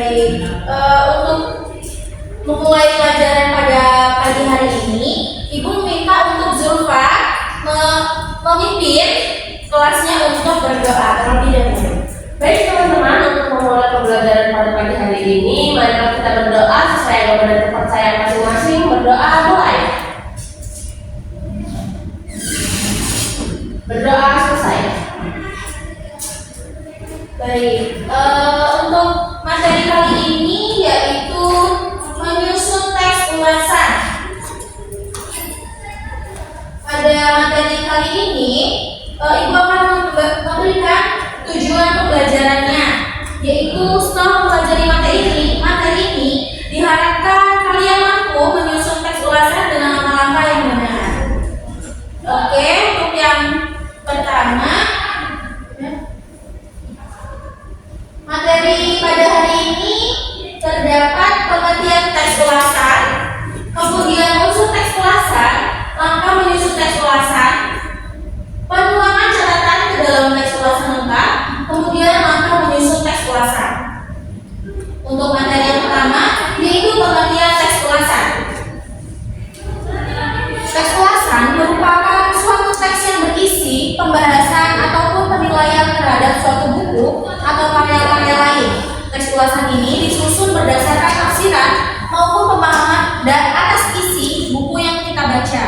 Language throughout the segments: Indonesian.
Baik, untuk memulai pelajaran pada pagi hari ini, Ibu minta untuk Zulfa memimpin kelasnya untuk berdoa terlebih dahulu. Baik teman-teman, untuk memulai pembelajaran pada pagi hari ini, mari kita berdoa sesuai agama dan kepercayaan masing-masing. Berdoa mulai. Berdoa selesai. Baik, untuk materi kali ini yaitu menyusun teks ulasan. Pada materi kali ini, Ibu akan memberikan tujuan pembelajarannya, yaitu setelah mempelajari materi ini diharapkan kalian mampu menyusun teks ulasan dengan langkah-langkah yang benar. Oke, untuk yang pertama, materi pada hari ini terdapat pengertian teks ulasan, kemudian unsur teks ulasan, langkah menyusun teks ulasan, penuangan catatan ke dalam teks ulasan lengkap, kemudian langkah menyusun teks ulasan. Untuk materi yang pertama yaitu pengertian teks ulasan. Teks ulasan merupakan suatu teks yang berisi pembahasan ataupun penilaian terhadap suatu buku atau karya-karya lain. Teks ulasan ini disusun berdasarkan tafsiran maupun pemahaman dan atas isi buku yang kita baca.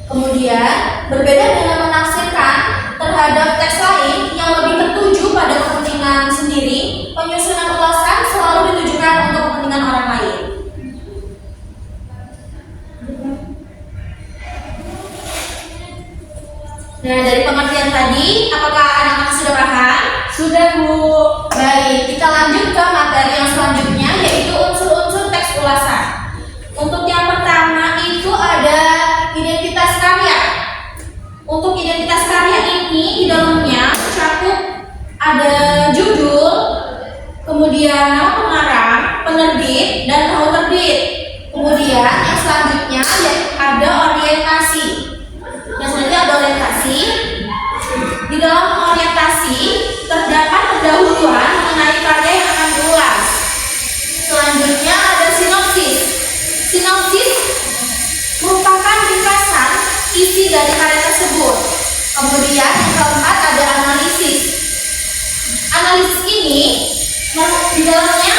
Kemudian, berbeda dengan menafsirkan terhadap teks lain yang lebih tertuju pada kepentingan sendiri, penyusunan ulasan selalu ditujukan untuk kepentingan orang lain. Nah, dari pengertian tadi, apakah anak-anak sudah paham? Sudah, Bu. Baik, kita lanjut ke materi yang selanjutnya, yaitu unsur-unsur teks ulasan. Untuk yang pertama itu ada identitas karya. Untuk identitas karya ini di dalamnya tercakup ada judul, kemudian nama pengarang, penerbit, dan tahun terbit. Kemudian yang selanjutnya ada orientasi. Yang selanjutnya ada orientasi. Di dalam orientasi terdapat pendahuluan mengenai karya yang akan diulas. Selanjutnya ada sinopsis. Sinopsis merupakan ringkasan isi dari karya tersebut. Kemudian yang keempat ada analisis. Analisis ini di dalamnya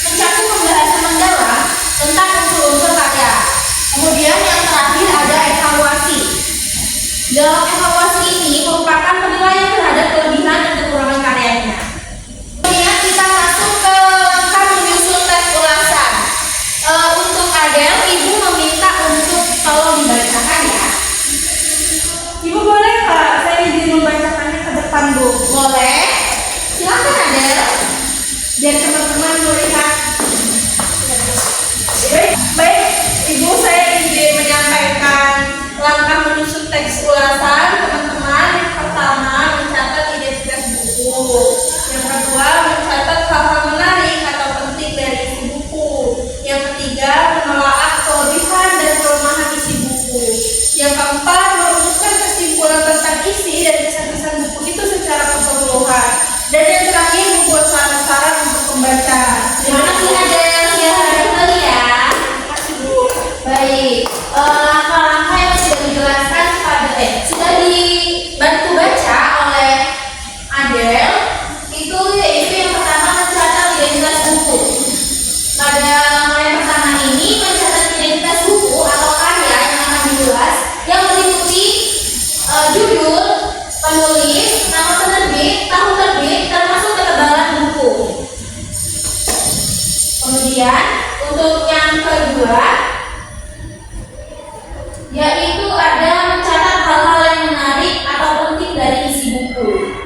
mencakup pembahasan mendalam tentang unsur-unsur karya. Kemudian yang terakhir ada evaluasi. Dalam evaluasi ini merupakan penilaian terhadap kelebihan dan kekurangan karyanya. Kemudian kita masuk ke langkah menyusun teks ulasan. Untuk Adel, Ibu meminta untuk tolong dibacakan ya. Ibu boleh Pak, saya izin membacakannya ke depan Bu. Boleh. Silakan Adel. Biar teman-teman melihat. Baik, Ibu, saya izin menyampaikan langkah menyusun teks ulasan. Teman-teman, yang pertama mencatat identitas buku. Yang kedua mencatat hal-hal menarik atau penting dari isi buku. Yang ketiga menelaah kelebihan dan kelemahan isi buku. Yang keempat merumuskan kesimpulan tentang isi dan kesan-kesan buku itu secara keseluruhan. Dan yang terakhir membuat saran-saran untuk pembaca. Terima kasih Adel. Silakan kembali ya. Terima kasih Bu. Baik, langkah-langkah yang sudah dijelaskan sudah dibantu baca oleh Adel itu yaitu yang pertama mencatat identitas buku. Pada langkah yang pertama ini mencatat identitas buku atau karya yang akan diulas yang meliputi judul, penulis, nama penerbit, tahun terbit, termasuk ketebalan buku. Kemudian untuk yang kedua yaitu ada mencatat hal-hal yang menarik atau penting dari isi buku.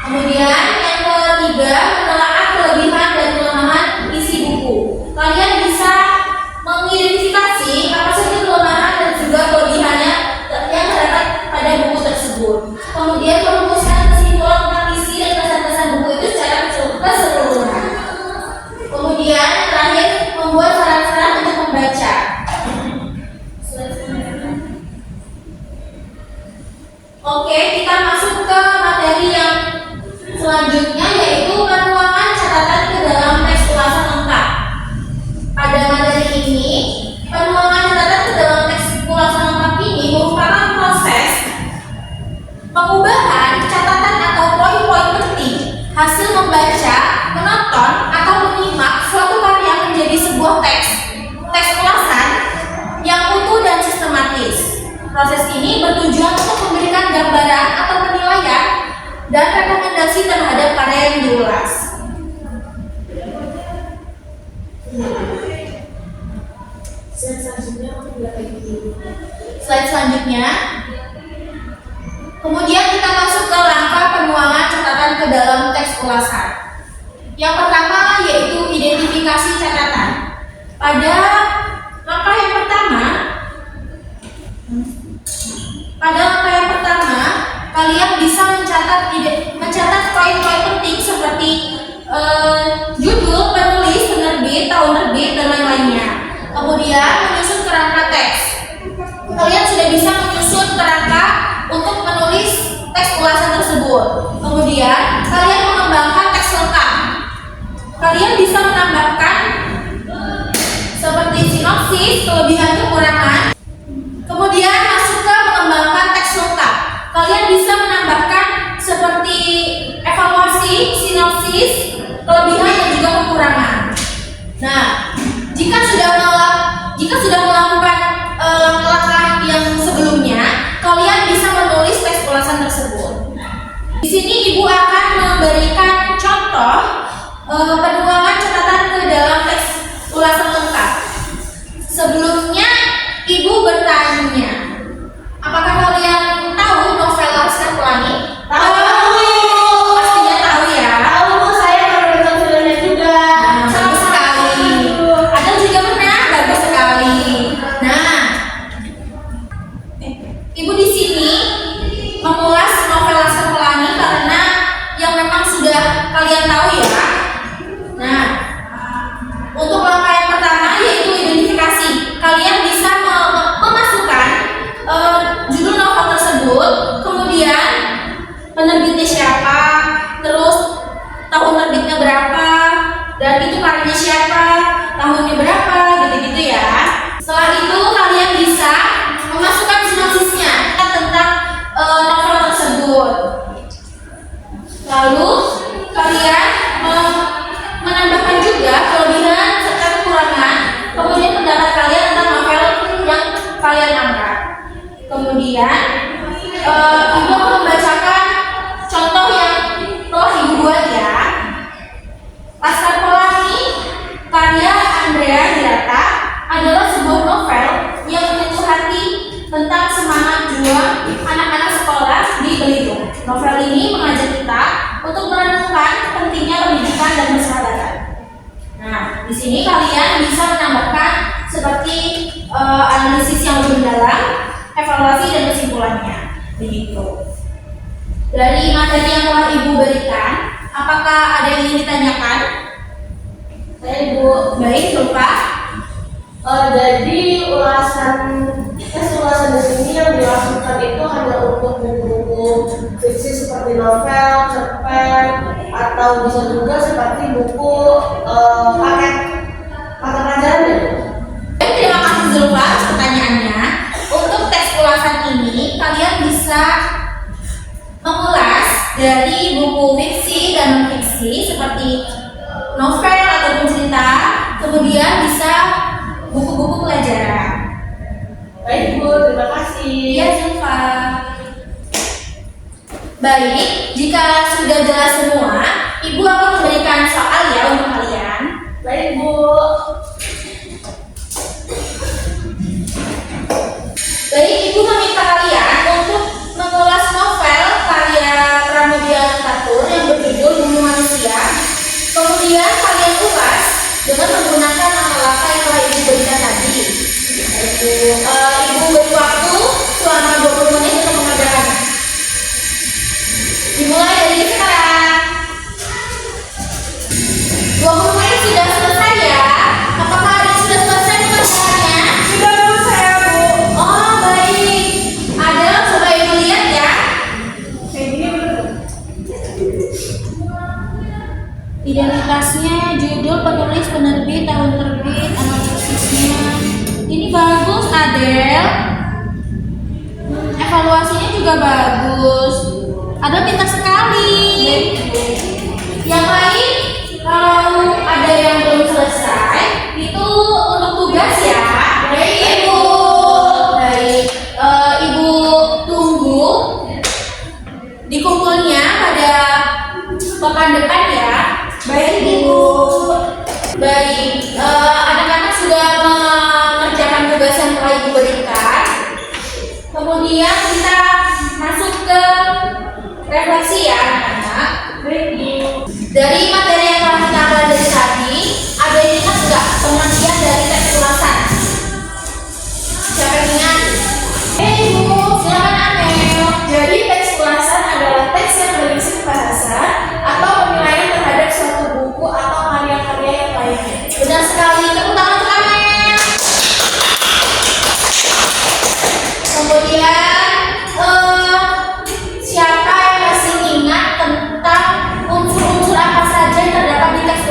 Kemudian yang ketiga menelaah kelebihan dan kelemahan isi buku. Kalian bisa mengidentifikasi apa saja kelemahan dan juga kelebihannya yang terdapat pada buku tersebut. Kemudian merumuskan kesimpulan tentang isi dan kesan-kesan buku itu secara keseluruhan. Kemudian yang terakhir membuat saran-saran untuk membaca. Yang pertama yaitu identifikasi catatan. Pada langkah yang pertama, kalian bisa mencatat poin-poin penting seperti judul, penulis, penerbit, tahun terbit, dan lain-lainnya. Kemudian menyusun kerangka teks. Kalian sudah bisa menyusun kerangka untuk menulis teks ulasan tersebut. Kemudian kalian mengembangkan teks lengkap. Kalian bisa menambahkan seperti sinopsis, kelebihan, kekurangan. Kemudian masuk ke mengembangkan teks lengkap. Kalian bisa menambahkan seperti evaluasi, sinopsis, kelebihan, dan juga kekurangan. Nah, jika sudah melakukan langkah yang sebelumnya, kalian bisa menulis teks ulasan tersebut. Di sini Ibu akan memberikan contoh penuangan catatan ke dalam teks ulasan lengkap. Sebelumnya, Ibu bertanya, apakah kalian tahu novel Laskar Pelangi? Tahu. Pastinya tahu ya. Tahu Bu, saya pernah nonton filmnya juga. Bagus sekali. Adel juga pernah, bagus sekali. Nah, Ibu di sini mengulas novel Laskar Pelangi karena yang memang sudah kalian tahu ya. Nah, untuk langkah yang pertama yaitu identifikasi. Kalian bisa memasukkan judul novel tersebut, kemudian penerbitnya siapa, terus tahun terbitnya berapa, dan itu karyanya siapa, tahunnya berapa, gitu-gitu ya. Setelah itu kalian bisa memasukkan sinopsisnya tentang novel tersebut. Lalu kalian menambahkan juga kelebihan serta kekurangan, kemudian pendapat kalian tentang novel yang kalian angkat. Kemudian Ibu akan membacakan contoh yang telah Ibu buat ya. Laskar Pelangi karya Andrea Hirata adalah sebuah novel yang menyentuh hati tentang semangat juang anak-anak sekolah di Belitung. Novel ini mengajak kita untuk merenungkan pentingnya pendidikan dan persahabatan. Nah, di sini kalian bisa menambahkan seperti analisis yang lebih mendalam, evaluasi dan kesimpulannya. Begitu. Dari materi yang telah Ibu berikan, apakah ada yang ingin ditanyakan? Saya Ibu. Baik, lupa. Jadi tes ulasan di sini yang dilakukan itu hanya untuk buku-buku fiksi seperti novel, cerpen, atau bisa juga seperti buku paket pelajaran. Terima kasih Zulfa atas pertanyaannya. Untuk tes ulasan ini kalian bisa mengulas dari buku fiksi dan non-fiksi seperti novel ataupun cerita, kemudian bisa buku-buku pelajaran. Baik Bu, terima kasih. Iya Zulfa. Baik, jika sudah jelas semua, Ibu akan memberikan soal ya untuk kalian. Baik Bu. Baik, Ibu meminta kalian untuk mengulas novel karya Pramudia Anantatur yang berjudul Bumi Manusia. Kemudian kalian ulas dengan menggunakan langkah-langkah yang telah Ibu berikan tadi. Ibu beri waktu selama 20 menit untuk mengerjakannya. Dimulai dari sekarang. 20 menit sudah selesai ya. Apakah ada yang sudah selesai mengerjakannya? Sudah Bu, saya Bu. Oh baik. Ada, coba Ibu lihat ya. Kayak gini Bu. Identitasnya, judul, penulis, penerbit, tahun terbit, analisisnya. Ini bagus Adel. Evaluasinya juga bagus. Adel pintar sekali. Yang lain, kalau ada yang belum selesai, itu untuk tugas ya. Baik Ibu. Baik. Ibu tunggu dikumpulnya pada pekan depan ya. Baik Ibu. Baik, anak-anak sudah mengerjakan tugas yang telah Ibu berikan. Kemudian kita masuk ke refleksi ya anak-anak. Baik Bu. Dari materi yang telah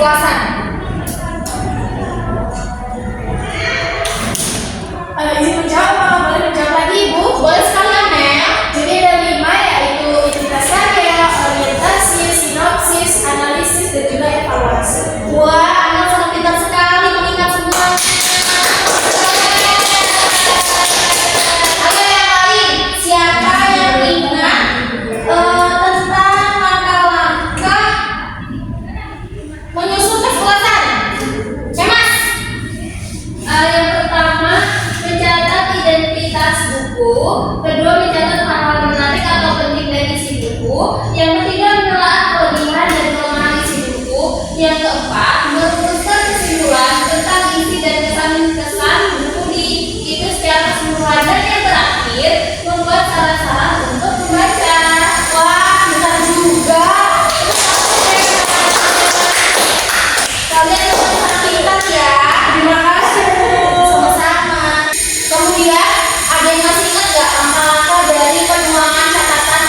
ulasan. Izin menjawab, apakah boleh menjawab lagi Ibu? Boleh sekali Amel. Jadi ada 5, yaitu identitas karya, orientasi, sinopsis, analisis, dan juga evaluasi. Wah, Amel sangat pintar sekali mengingat semua. Ayo yang lain, siapa yang ingat tentang langkah-langkah menyusun tes ulasan? Cemas. Yang pertama, mencatat identitas buku. Kedua, mencatat hal-hal menarik atau penting dari isi buku. Yang ketiga, menelaah kelebihan dan kelemahan isi buku. Yang keempat, merumuskan kesimpulan tentang isi dan kesan-kesan buku di itu secara keseluruhan. Dan yang terakhir, membuat saran-saran untuk membaca. Wah, benar juga. Kalian sangat pintar ya. Terima kasih Bu. Sama-sama. Kemudian ada yang masih ingat nggak langkah-langkah dari penuangan catatan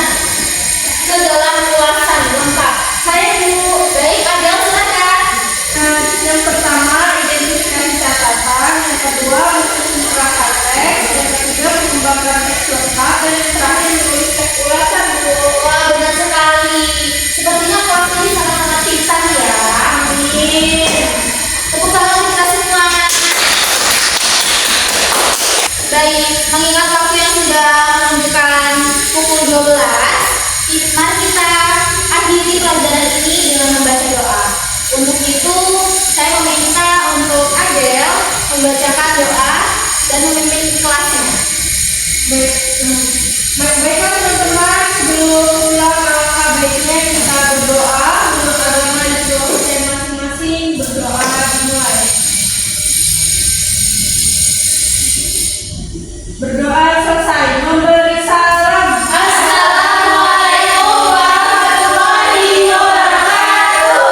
ke dalam ulasan lengkap? Saya Bu. Baik, Adel silakan. Yang pertama identifikasi catatan, yang kedua menyusun kerangka teks, yang ketiga mengembangkan teks lengkap, dan yang terakhir menulis teks ulasan Bu. Wah, benar sekali. Sepertinya kelas ini sangat-sangat pintar ya. Amin. Tepuk tangan untuk kita semua. Baik, mengingat waktu yang sudah menunjukkan pukul 12, mari kita akhiri pelajaran ini dengan membaca doa. Untuk itu, saya meminta untuk Adel membacakan doa dan memimpin kelasnya. Baiklah teman-teman, sebelum pulang alangkah baiknya kita berdoa menurut agama dan filosofi masing-masing. Berdoa dimulai. Berdoa selesai. Memberi salam. Assalamualaikum warahmatullahi wabarakatuh.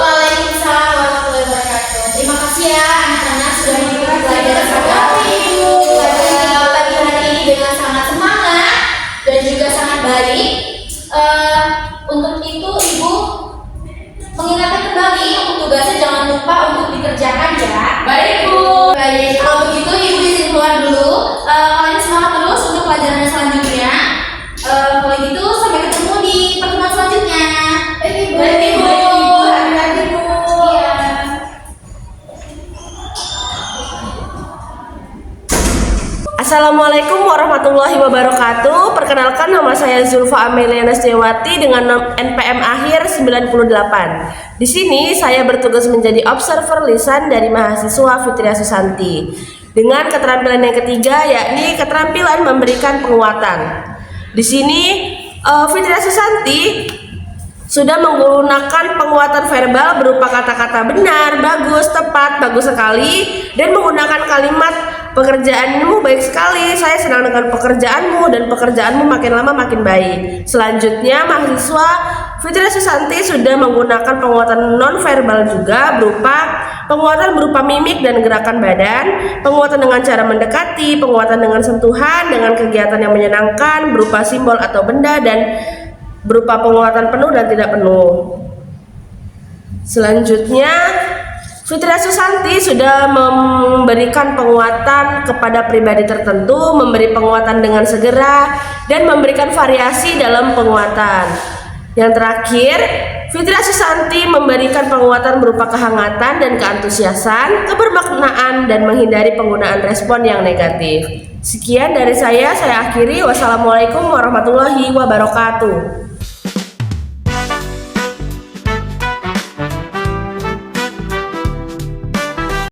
Waalaikumsalam warahmatullahi wabarakatuh. Terima kasih ya anak-anak sudah mengikuti pelajaran kami pada pagi hari ini dengan sangat semangat dan juga sangat baik. Untuk itu Ibu mengingatkan kembali untuk tugasnya jangan lupa untuk dikerjakan ya. Baik Bu. Baik. Kalau begitu Ibu izin keluar dulu. Kalian semangat terus untuk pelajaran selanjutnya. Kalau gitu sampai ketemu di pertemuan selanjutnya. Baik Ibu. Baik Ibu. Hati-hati Bu. Iya. Assalamualaikum warahmatullahi wabarakatuh. Perkenalkan, nama saya Zulfa Amelia Nasjawati dengan NPM akhir 98. Di sini saya bertugas menjadi observer lisan dari mahasiswa Fitria Susanti dengan keterampilan yang ketiga, yakni keterampilan memberikan penguatan. Di sini Fitria Susanti sudah menggunakan penguatan verbal berupa kata-kata benar, bagus, tepat, bagus sekali, dan menggunakan kalimat pekerjaanmu baik sekali, saya senang dengan pekerjaanmu, dan pekerjaanmu makin lama makin baik. Selanjutnya, mahasiswa Fitria Susanti sudah menggunakan penguatan non-verbal juga penguatan berupa mimik dan gerakan badan, penguatan dengan cara mendekati, penguatan dengan sentuhan, dengan kegiatan yang menyenangkan berupa simbol atau benda, dan berupa penguatan penuh dan tidak penuh. Selanjutnya, Fitria Susanti sudah memberikan penguatan kepada pribadi tertentu, memberi penguatan dengan segera, dan memberikan variasi dalam penguatan. Yang terakhir, Fitria Susanti memberikan penguatan berupa kehangatan dan keantusiasan, kebermaknaan, dan menghindari penggunaan respon yang negatif. Sekian dari saya akhiri. Wassalamualaikum warahmatullahi wabarakatuh.